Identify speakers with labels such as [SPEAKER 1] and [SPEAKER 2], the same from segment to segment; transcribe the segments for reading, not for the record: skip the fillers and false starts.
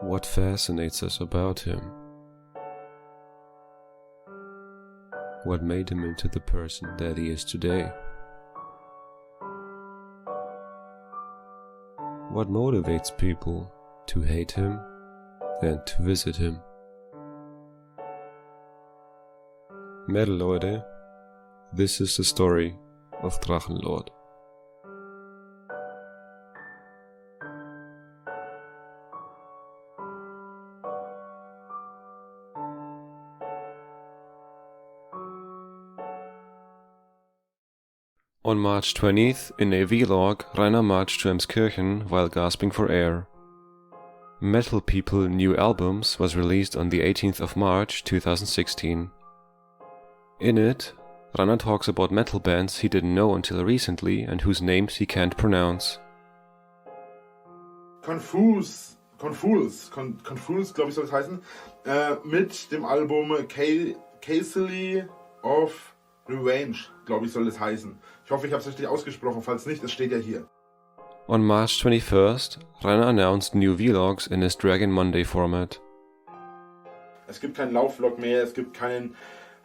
[SPEAKER 1] What fascinates us about him? What made him into the person that he is today? What motivates people to hate him and to visit him? Metal Leute, this is the story of Drachenlord. On March 20th, in a vlog, Rainer marched to Emskirchen while gasping for air. Metal People New Albums was released on the 18th of March 2016. In it, Rainer talks about metal bands he didn't know until recently and whose names he can't pronounce.
[SPEAKER 2] Confuse, glaube ich soll es heißen, mit dem Album Cursory of Revenge, glaube ich soll es heißen. Ich hoffe, ich habe es richtig ausgesprochen, falls nicht, es steht ja hier.
[SPEAKER 1] On March 21st, Rainer announced new vlogs in his Dragon Monday format.
[SPEAKER 2] Es gibt keinen Laufvlog mehr, es gibt keinen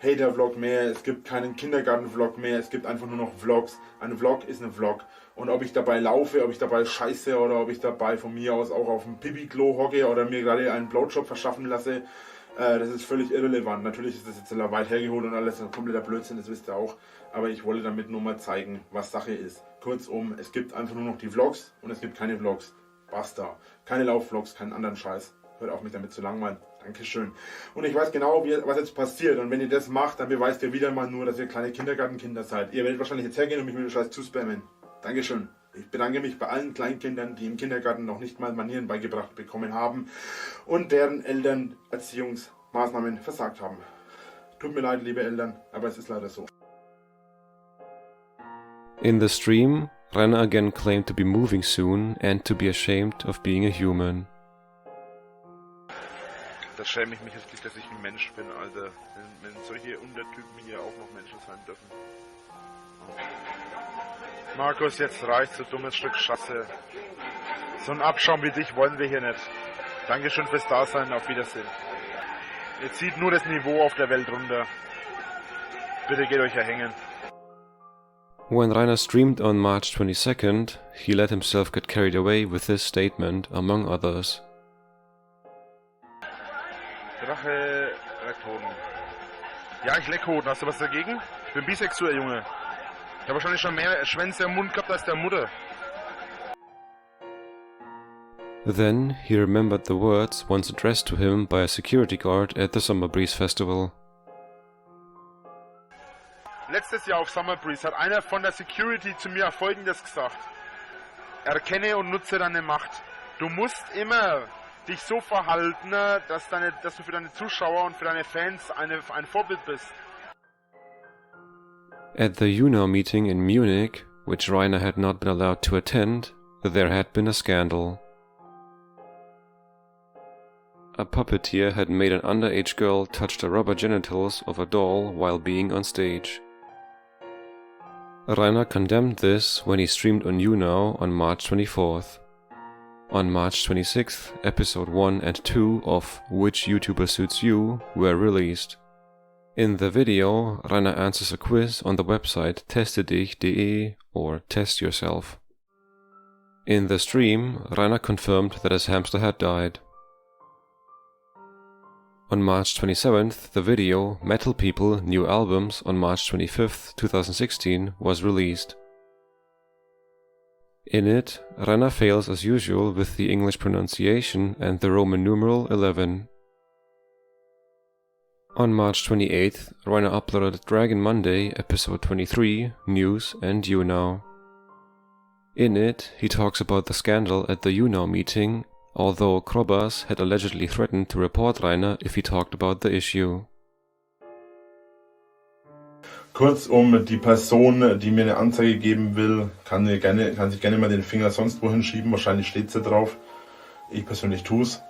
[SPEAKER 2] Hater-Vlog mehr, es gibt keinen Kindergarten-Vlog mehr, es gibt einfach nur noch Vlogs. Ein Vlog ist ein Vlog. Und ob ich dabei laufe, ob ich dabei scheiße oder ob ich dabei von mir aus auch auf dem Pipi-Klo hocke oder mir gerade einen Blowjob verschaffen lasse, das ist völlig irrelevant. Natürlich ist das jetzt weit hergeholt und alles ein kompletter Blödsinn, das wisst ihr auch. Aber ich wollte damit nur mal zeigen, was Sache ist. Kurzum, es gibt einfach nur noch die Vlogs und es gibt keine Vlogs. Basta. Keine Laufvlogs, keinen anderen Scheiß. Hört auf, mich damit zu langweilen. Dankeschön. Und ich weiß genau, was jetzt passiert. Und wenn ihr das macht, dann beweist ihr wieder mal nur, dass ihr kleine Kindergartenkinder seid. Ihr werdet wahrscheinlich jetzt hergehen und mich mit dem Scheiß zuspammen. Dankeschön. Ich bedanke mich bei allen Kleinkindern, die im Kindergarten noch nicht mal Manieren beigebracht bekommen haben und deren Eltern Erziehungsmaßnahmen versagt haben. Tut mir leid, liebe Eltern, aber es ist leider so.
[SPEAKER 1] In the stream, Rainer again claimed to be moving soon and to be ashamed of being a human.
[SPEAKER 3] Da schäme ich mich jetzt nicht, dass ich ein Mensch bin, Alter. Wenn solche Untertypen hier auch noch Menschen sein dürfen. Markus, jetzt reicht's, du dummes Stück Scheiße. So ein Abschaum wie dich wollen wir hier nicht. Dankeschön fürs Dasein, auf Wiedersehen. Ihr zieht nur das Niveau auf der Welt runter. Bitte geht euch erhängen.
[SPEAKER 1] When Rainer streamed on March 22nd, he let himself get carried away with this statement, among others.
[SPEAKER 3] Drache leckt Hoden. Ja, ich leck Hoden. Hast du was dagegen? Ich bin bisexuell, Junge. Ich habe wahrscheinlich schon mehr Schwänze im Mund gehabt als der Mutter.
[SPEAKER 1] Then he remembered the words once addressed to him by a security guard at the Summer Breeze Festival.
[SPEAKER 3] Letztes Jahr auf Summer Breeze hat einer von der Security zu mir Folgendes gesagt. Erkenne und nutze deine Macht. Du musst immer dich so verhalten, dass du für deine Zuschauer und für deine Fans ein Vorbild bist.
[SPEAKER 1] At the YouNow meeting in Munich, which Rainer had not been allowed to attend, there had been a scandal. A puppeteer had made an underage girl touch the rubber genitals of a doll while being on stage. Rainer condemned this when he streamed on YouNow on March 24th. On March 26th, episode 1 and 2 of Which YouTuber Suits You were released. In the video, Rainer answers a quiz on the website testedich.de or Test Yourself. In the stream, Rainer confirmed that his hamster had died. On March 27th, the video Metal People New Albums on March 25th, 2016 was released. In it, Rainer fails as usual with the English pronunciation and the Roman numeral 11. On March 28th, Rainer uploaded Dragon Monday, episode 23, News and YouNow. In it, he talks about the scandal at the YouNow meeting, although Krobas had allegedly threatened to report Rainer if he talked about the issue.
[SPEAKER 2] Kurzum, die Person, die mir eine Anzeige geben will, kann sich gerne mal den Finger sonst wohin schieben, wahrscheinlich steht sie drauf. Ich persönlich tu's.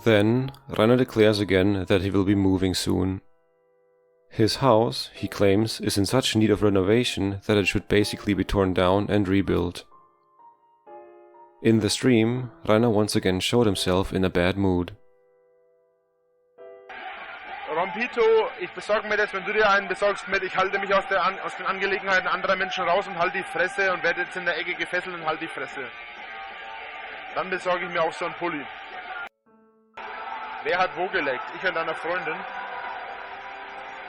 [SPEAKER 1] Then, Rainer declares again that he will be moving soon. His house, he claims, is in such need of renovation that it should basically be torn down and rebuilt. In the stream, Rainer once again showed himself in a bad mood.
[SPEAKER 3] Rompito, ich besorge mir das, wenn du dir einen besorgst mit, ich halte mich aus den Angelegenheiten anderer Menschen raus und halte die Fresse und werde jetzt in der Ecke gefesselt und halte die Fresse. Dann besorge ich mir auch so einen Pulli. Wer hat wo geleckt? Ich und deine Freundin?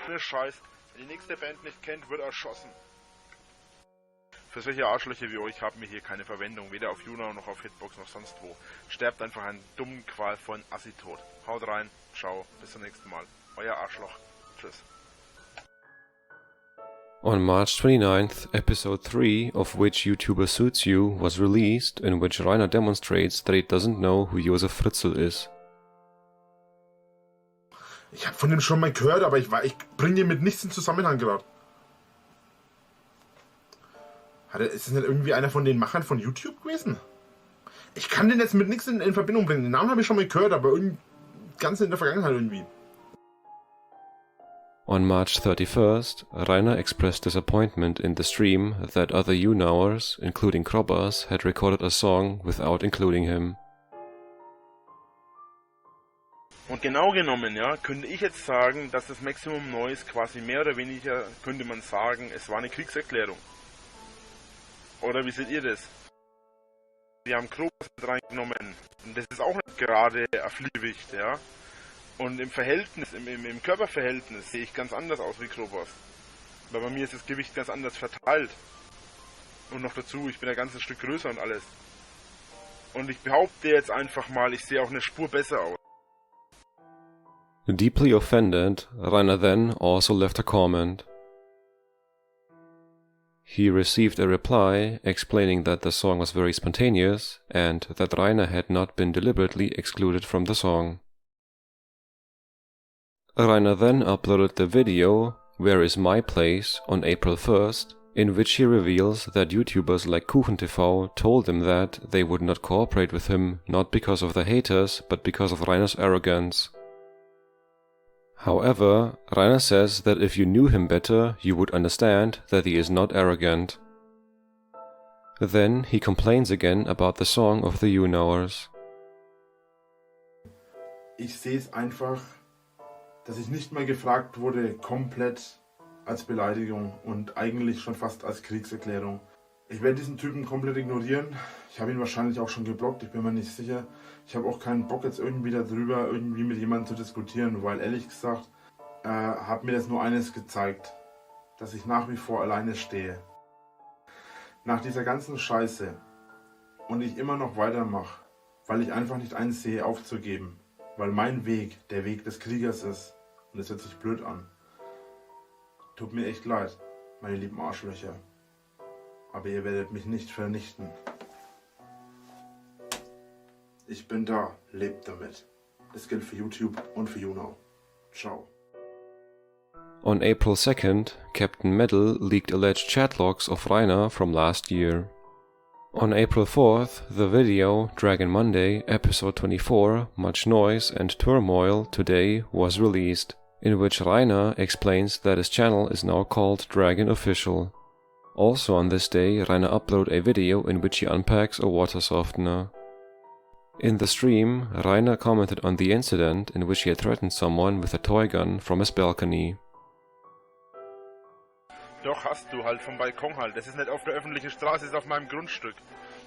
[SPEAKER 3] Ne Scheiß. Wenn die nächste Band nicht kennt, wird erschossen. Für solche Arschlöcher wie euch haben wir hier keine Verwendung, weder auf YouNow noch auf Hitbox noch sonst wo. Sterbt einfach einen dummen, qualvollen Assi-Tod. Haut rein, ciao, bis zum nächsten Mal. Euer Arschloch. Tschüss.
[SPEAKER 1] On March 29th, episode 3 of Which YouTuber Suits You was released, in which Rainer demonstrates that he doesn't know who Josef Fritzl is.
[SPEAKER 2] Ich habe von dem schon mal gehört, aber ich bringe den mit nichts in Zusammenhang gerade. Ist das nicht irgendwie einer von den Machern von YouTube gewesen? Ich kann den jetzt mit nichts in Verbindung bringen. Den Namen habe ich schon mal gehört, aber ganz in der Vergangenheit irgendwie.
[SPEAKER 1] On March 31st, Rainer expressed disappointment in the stream that other YouNowers, including Krobbers, had recorded a song without including him.
[SPEAKER 3] Und genau genommen, ja, könnte ich jetzt sagen, dass das Maximum Noise quasi mehr oder weniger, könnte man sagen, es war eine Kriegserklärung. Oder wie seht ihr das? Wir haben Krobbers mit reingenommen. Und das ist auch nicht gerade ein Fliegewicht, ja. Und im Verhältnis, im Körperverhältnis sehe ich ganz anders aus wie Krobbers. Weil bei mir ist das Gewicht ganz anders verteilt. Und noch dazu, ich bin ein ganzes Stück größer und alles. Und ich behaupte jetzt einfach mal, ich sehe auch eine Spur besser aus.
[SPEAKER 1] Deeply offended, Rainer then also left a comment. He received a reply explaining that the song was very spontaneous and that Rainer had not been deliberately excluded from the song. Rainer then uploaded the video Where is My Place on April 1st, in which he reveals that YouTubers like KuchenTV told him that they would not cooperate with him not because of the haters but because of Rainer's arrogance. However, Rainer says that if you knew him better, you would understand that he is not arrogant. Then he complains again about the song of the YouNowers.
[SPEAKER 2] Ich sehe es einfach, dass ich nicht mehr gefragt wurde, komplett als Beleidigung und eigentlich schon fast als Kriegserklärung. Ich werde diesen Typen komplett ignorieren. Ich habe ihn wahrscheinlich auch schon geblockt, ich bin mir nicht sicher. Ich habe auch keinen Bock jetzt irgendwie darüber, irgendwie mit jemandem zu diskutieren, weil ehrlich gesagt, hat mir das nur eines gezeigt, dass ich nach wie vor alleine stehe. Nach dieser ganzen Scheiße und ich immer noch weitermache, weil ich einfach nicht einsehe, aufzugeben. Weil mein Weg der Weg des Kriegers ist. Und das hört sich blöd an. Tut mir echt leid, meine lieben Arschlöcher. Aber ihr werdet mich nicht vernichten. Ich bin da, lebt damit. Das gilt für YouTube und für YouNow. Ciao.
[SPEAKER 1] On April 2nd, Captain Metal leaked alleged chat logs of Rainer from last year. On April 4th, the video Dragon Monday, episode 24, Much Noise and Turmoil Today was released, in which Rainer explains that his channel is now called Dragon Official. Also on this day, Rainer uploaded a video in which he unpacks a water softener. In the stream, Rainer commented on the incident in which he had threatened someone with a toy gun from his balcony.
[SPEAKER 3] Doch, hast du halt vom Balkon halt. Das ist nicht auf der öffentlichen Straße, das ist auf meinem Grundstück.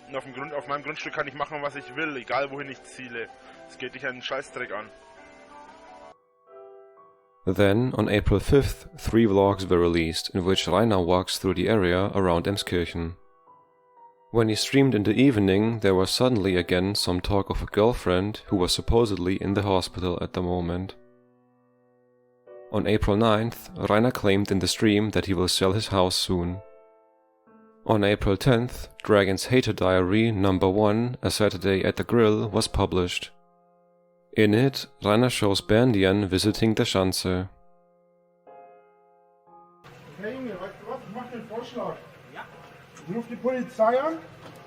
[SPEAKER 3] Und auf meinem Grundstück kann ich machen, was ich will, egal wohin ich ziele. Es geht dich einen Scheißdreck an.
[SPEAKER 1] Then, on April 5th, 3 vlogs were released, in which Rainer walks through the area around Emskirchen. When he streamed in the evening, there was suddenly again some talk of a girlfriend who was supposedly in the hospital at the moment. On April 9th, Rainer claimed in the stream that he will sell his house soon. On April 10th, Dragon's Hater Diary No. 1, A Saturday at the Grill, was published. In it, Rainer shows Bandian visiting the Schanze.
[SPEAKER 2] Hey Junge, weißt du was? Ich mach dir einen Vorschlag. Ja? Du rufst die Polizei an,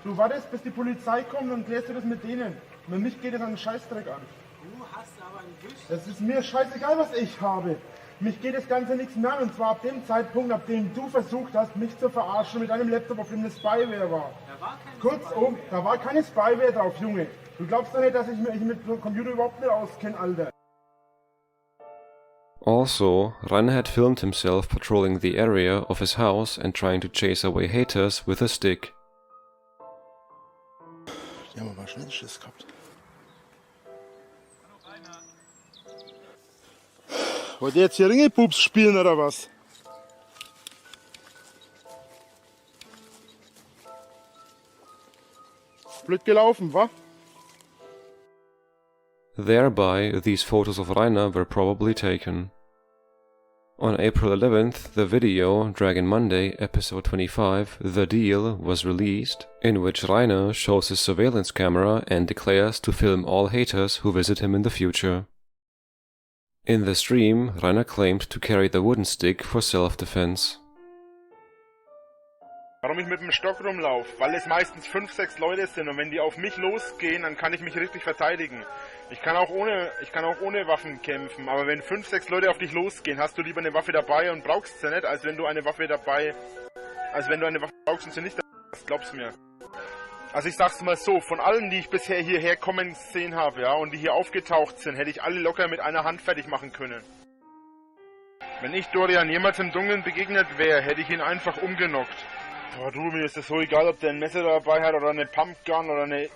[SPEAKER 2] du wartest bis die Polizei kommt und klärst du das mit denen. Mit mich geht es einen Scheißdreck an.
[SPEAKER 4] Du hast aber einen Wisch.
[SPEAKER 2] Es ist mir scheißegal, was ich habe. Mich geht das Ganze nichts mehr an, und zwar ab dem Zeitpunkt, ab dem du versucht hast, mich zu verarschen mit einem Laptop, auf dem eine Spyware war. Kurzum, da war keine Spyware drauf, Junge. Du glaubst doch nicht, dass ich mich mit dem Computer überhaupt nicht auskenne, Alter.
[SPEAKER 1] Also, Rainer had filmed himself patrolling the area of his house and trying to chase away haters with a stick.
[SPEAKER 2] Die haben aber schnell Schiss gehabt. Wollt ihr jetzt hier Ringelpups spielen oder was? Blöd gelaufen, wa?
[SPEAKER 1] Thereby, these photos of Rainer were probably taken. On April 11th, the video Dragon Monday episode 25, The Deal, was released, in which Rainer shows his surveillance camera and declares to film all haters who visit him in the future. In the stream, Rainer claimed to carry the wooden stick for self-defense.
[SPEAKER 3] Warum ich mit dem Stock rumlaufe? Weil es meistens 5, 6 Leute sind und wenn die auf mich losgehen, dann kann ich mich richtig verteidigen. Ich kann auch ohne Waffen kämpfen, aber wenn 5, 6 Leute auf dich losgehen, hast du lieber eine Waffe dabei und brauchst sie nicht, als wenn du eine Waffe brauchst und sie nicht dabei hast, glaub's mir. Also ich sag's mal so, von allen, die ich bisher hierher kommen gesehen habe, ja, und die hier aufgetaucht sind, hätte ich alle locker mit einer Hand fertig machen können. Wenn ich Dorian jemals im Dunkeln begegnet wäre, hätte ich ihn einfach umgenockt. Aber du, mir ist das so egal, ob der ein Messer dabei hat oder eine Pumpgun oder eine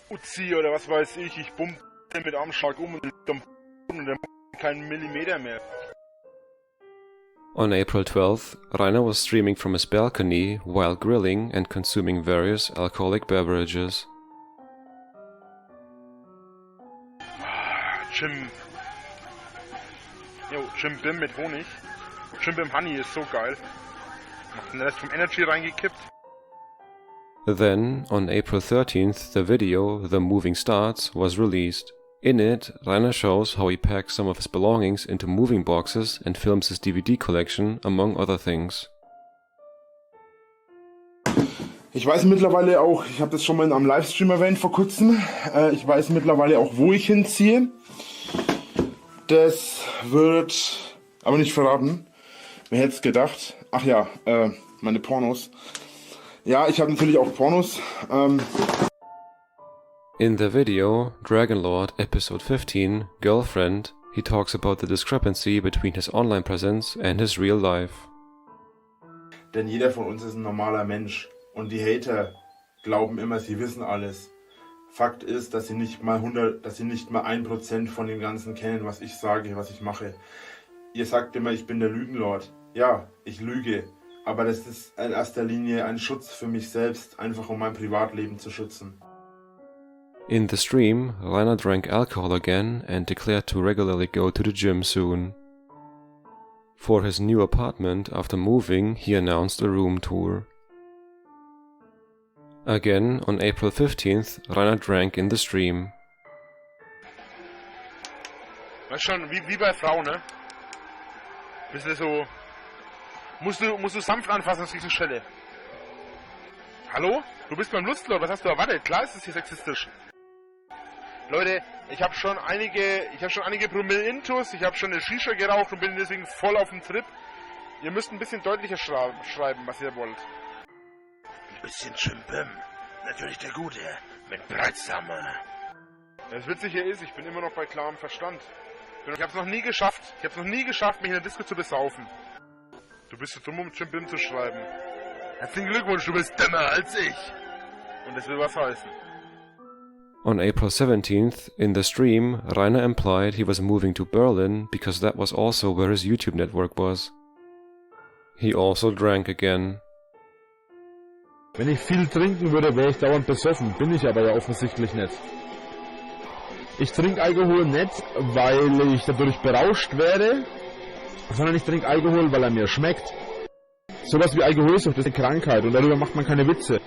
[SPEAKER 3] Uzi oder was weiß ich. Ich bumm den mit Armschlag um und der keinen Millimeter mehr.
[SPEAKER 1] On April 12th, Rainer was streaming from his balcony while grilling and consuming various alcoholic beverages.
[SPEAKER 3] Jim Bim mit Honig. Jim Bim Honey ist so geil. Noch den Rest vom Energy reingekippt.
[SPEAKER 1] Then, on April 13th, the video The Moving Starts was released. In it, Rainer shows how he packs some of his belongings into moving boxes and films his DVD collection, among other things.
[SPEAKER 2] Ich weiß mittlerweile auch, ich habe das schon mal in einem Livestream erwähnt vor kurzem, ich weiß mittlerweile auch, wo ich hinziehe. Das wird aber nicht verraten. Wer hätte es gedacht? Ach ja, meine Pornos. Ja, ich habe natürlich auch Pornos.
[SPEAKER 1] In the video, Drachenlord episode 15, Girlfriend, he talks about the discrepancy between his online presence and his real life.
[SPEAKER 2] Denn jeder von uns ist ein normaler Mensch. Und die Hater glauben immer, sie wissen alles. Fakt ist, dass sie nicht mal 1% von dem Ganzen kennen, was ich sage, was ich mache. Ihr sagt immer, ich bin der Lügenlord. Ja, ich lüge. Aber das ist in erster Linie ein Schutz für mich selbst, einfach um mein Privatleben zu schützen.
[SPEAKER 1] In the stream, Rainer drank alcohol again and declared to regularly go to the gym soon. For his new apartment after moving, he announced a room tour. Again, on April 15th, Rainer drank in the stream.
[SPEAKER 3] Weißt schon, wie bei Frauen, ne? Bisschen so... Musst du sanft anfassen, sonst kriegst du Schelle. Hallo? Du bist beim Lustlord, was hast du erwartet? Klar ist es hier sexistisch. Leute, ich habe schon einige Promille-Intus, ich habe schon eine Shisha geraucht und bin deswegen voll auf dem Trip. Ihr müsst ein bisschen deutlicher schreiben, was ihr wollt. Ein bisschen Chimpim. Natürlich der Gute, mit Breitsamer. Das Witzige ist, ich bin immer noch bei klarem Verstand. Ich hab's noch nie geschafft, mich in der Disco zu besaufen. Du bist zu dumm, um Chimpim zu schreiben. Herzlichen Glückwunsch, du bist dümmer als ich. Und das will was heißen.
[SPEAKER 1] On April 17th, in the stream, Rainer implied he was moving to Berlin because that was also where his YouTube network was. He also drank again.
[SPEAKER 4] Wenn ich viel trinken würde, wäre ich dauernd besoffen, bin ich aber ja offensichtlich nicht. Ich trinke Alkohol nicht, weil ich dadurch berauscht werde, sondern ich trinke Alkohol, weil er mir schmeckt. Sowas wie Alkoholsucht ist eine Krankheit und darüber macht man keine Witze.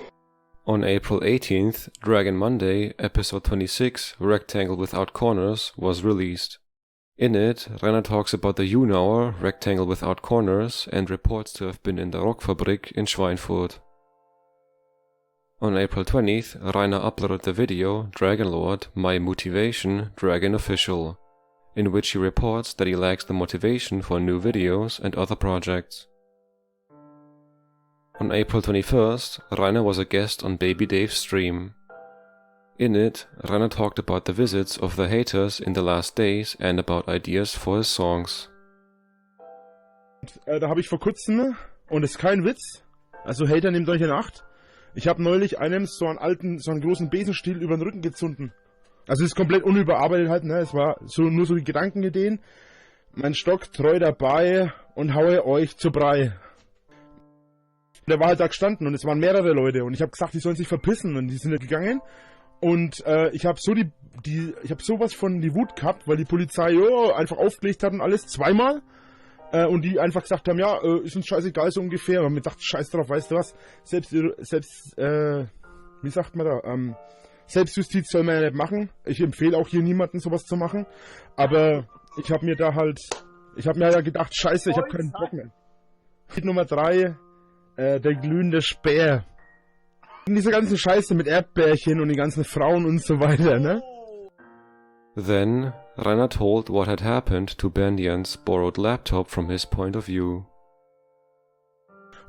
[SPEAKER 1] On April 18th, Dragon Monday, episode 26, Rectangle Without Corners, was released. In it, Rainer talks about the YouNow, Rectangle Without Corners, and reports to have been in der Rockfabrik in Schweinfurt. On April 20th, Rainer uploaded the video Drachenlord, My Motivation, Dragon Official. in which he reports that he lacks the motivation for new videos and other projects. On April 21st, Rainer was a guest on Baby Dave's stream. In it, Rainer talked about the visits of the haters in the last days and about ideas for his songs.
[SPEAKER 4] Da habe ich vor kurzem, und das ist kein Witz, also Hater, nehmt euch in Acht, ich habe neulich einem so einen großen Besenstiel über den Rücken gezunden. Also es ist komplett unüberarbeitet halt, ne, es war so, nur so die Gedankenideen. Mein Stock treu dabei und haue euch zu Brei. Der war halt da gestanden und es waren mehrere Leute und ich habe gesagt, die sollen sich verpissen und die sind nicht gegangen. Und ich habe so ich habe sowas von die Wut gehabt, weil die Polizei einfach aufgelegt hat und alles zweimal. Und die einfach gesagt haben, ja, ist uns scheißegal so ungefähr. Und mir dachte, scheiß drauf, weißt du was, wie sagt man da, Selbstjustiz soll man ja nicht machen. Ich empfehle auch hier niemanden sowas zu machen. Aber ich habe mir halt gedacht, scheiße, ich habe keinen Bock mehr. Nummer 3, der glühende Speer. Und diese ganze Scheiße mit Erdbärchen und die ganzen Frauen und so weiter, ne?
[SPEAKER 1] Then, Rainer told what had happened to Bandian's borrowed laptop from his point of view.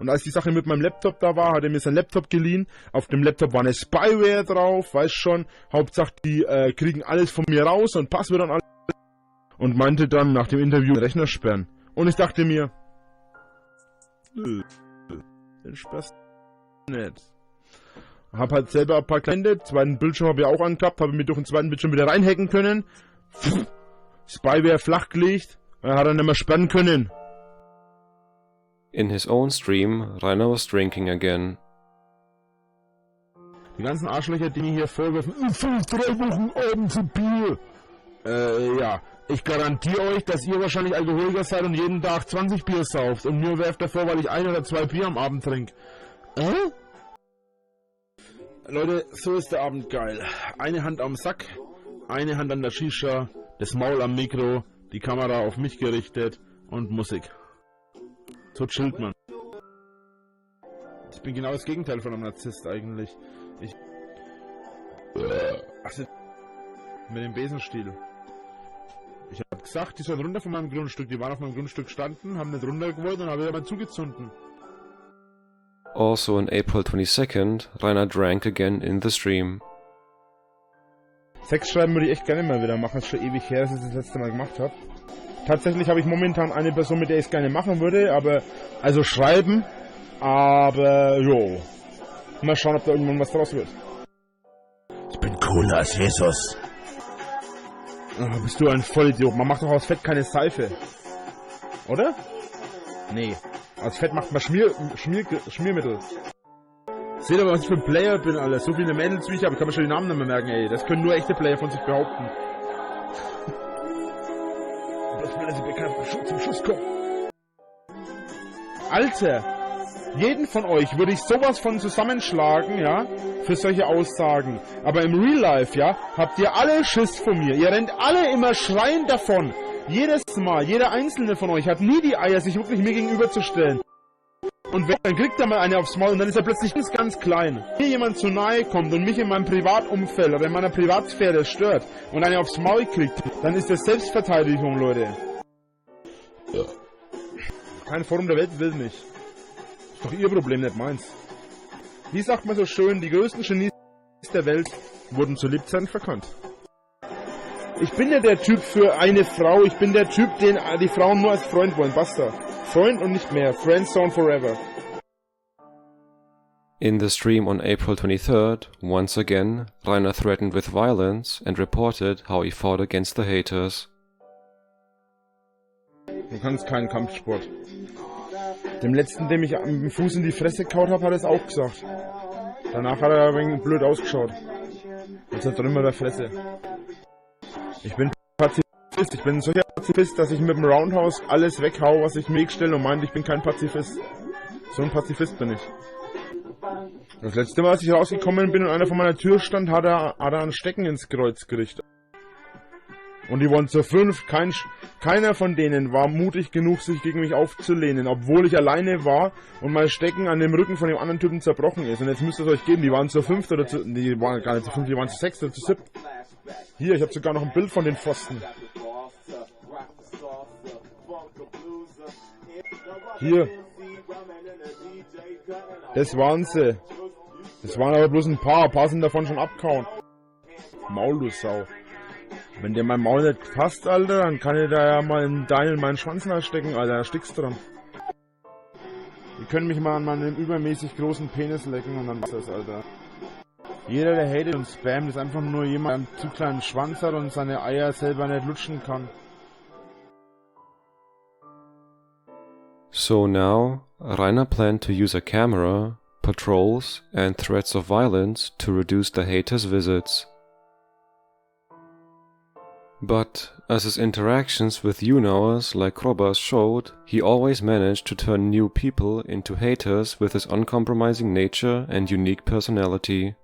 [SPEAKER 4] Und als die Sache mit meinem Laptop da war, hat er mir seinen Laptop geliehen. Auf dem Laptop war eine Spyware drauf, weißt schon. Hauptsache, die kriegen alles von mir raus und Passwort und alles. Und meinte dann nach dem Interview den Rechner sperren. Und ich dachte mir, den sperrst du nicht. Hab halt selber ein paar kleine, zweiten Bildschirm habe ich auch angehabt, habe mir durch den zweiten Bildschirm wieder reinhacken können. Spyware flachgelegt, dann hat er nicht mehr sperren können.
[SPEAKER 1] In his own stream, Rainer was drinking again.
[SPEAKER 4] Die ganzen Arschlöcher, die mir hier vorwerfen, 3 Wochen abends ein Bier. Ja, ich garantiere euch, dass ihr wahrscheinlich Alkoholiker seid und jeden Tag 20 Bier sauft und mir werft davor, weil ich 1 oder 2 Bier am Abend trinke. Leute, so ist der Abend geil. Eine Hand am Sack, eine Hand an der Shisha, das Maul am Mikro, die Kamera auf mich gerichtet und Musik. So chillt man. Ich bin genau das Gegenteil von einem Narzisst eigentlich. Also, mit dem Besenstiel. Ich habe gesagt, die sollen runter von meinem Grundstück. Die waren auf meinem Grundstück gestanden, haben nicht runter gewollt und habe wieder mal zugezunden.
[SPEAKER 1] Also on April 22nd, Rainer drank again in the stream.
[SPEAKER 4] Sex schreiben würde ich echt gerne mal wieder machen. Das ist schon ewig her, dass ich das letzte Mal gemacht habe. Tatsächlich habe ich momentan eine Person, mit der ich es gerne machen würde, aber, also schreiben, aber, jo. Mal schauen, ob da irgendwann was draus wird. Ich bin cooler als Jesus. Oh, bist du ein Vollidiot. Man macht doch aus Fett keine Seife. Oder? Nee. Aus Fett macht man Schmiermittel. Seht ihr, was ich für ein Player bin, Alter. So viele Mädels wie ich habe, kann man schon die Namen nicht mehr merken, ey. Das können nur echte Player von sich behaupten. Das will also bekannt zum Schuss kommen. Alter! Jeden von euch würde ich sowas von zusammenschlagen, ja, für solche Aussagen. Aber im Real Life, ja, habt ihr alle Schiss von mir. Ihr rennt alle immer schreiend davon. Jedes Mal, jeder einzelne von euch hat nie die Eier, sich wirklich mir gegenüberzustellen. Und wenn, dann kriegt er mal eine aufs Maul und dann ist er plötzlich ganz klein. Wenn mir jemand zu nahe kommt und mich in meinem Privatumfeld oder in meiner Privatsphäre stört und eine aufs Maul kriegt, dann ist das Selbstverteidigung, Leute. Ja. Kein Forum der Welt will mich. Ist doch ihr Problem, nicht meins. Wie sagt man so schön, die größten Genies der Welt wurden zu Lebzeiten verkannt. Ich bin ja der Typ für eine Frau, ich bin der Typ, den die Frauen nur als Freund wollen, basta. Freund und nicht mehr, Friendzone forever.
[SPEAKER 1] In the stream on April 23rd, once again, Rainer threatened with violence and reported how he fought against the haters.
[SPEAKER 4] Du kannst keinen Kampfsport. Dem letzten, dem ich am Fuß in die Fresse gehauen habe, hat er es auch gesagt. Danach hat er ein wenig blöd ausgeschaut. Jetzt hat er immer der Fresse. Ich bin Pazifist. Ich bin ein solcher Pazifist, dass ich mit dem Roundhouse alles weghau, was ich mir stelle und meinte, ich bin kein Pazifist. So ein Pazifist bin ich. Das letzte Mal, als ich rausgekommen bin und einer vor meiner Tür stand, hat er einen Stecken ins Kreuz gerichtet. Und die waren zu 5. Keiner von denen war mutig genug, sich gegen mich aufzulehnen, obwohl ich alleine war und mein Stecken an dem Rücken von dem anderen Typen zerbrochen ist. Und jetzt müsst ihr es euch geben, die waren zu 5 oder die waren gar nicht zu 5, die waren zu 6 oder zu 7. Hier, ich habe sogar noch ein Bild von den Pfosten. Hier. Das waren sie. Das waren aber bloß ein paar sind davon schon abgehauen. Maul, du Sau. Wenn dir mein Maul nicht passt, Alter, dann kann ich da ja mal in meinen Schwanz nachstecken, Alter, da stickst dran. Die können mich mal an meinem übermäßig großen Penis lecken und dann ist das, Alter. Jeder, der hatet und spammt, ist einfach nur jemand, der einen zu kleinen Schwanz hat und seine Eier selber nicht lutschen kann.
[SPEAKER 1] So now, Rainer planned to use a camera, patrols and threats of violence to reduce the haters' visits. But, as his interactions with YouNowers like Krobas showed, he always managed to turn new people into haters with his uncompromising nature and unique personality.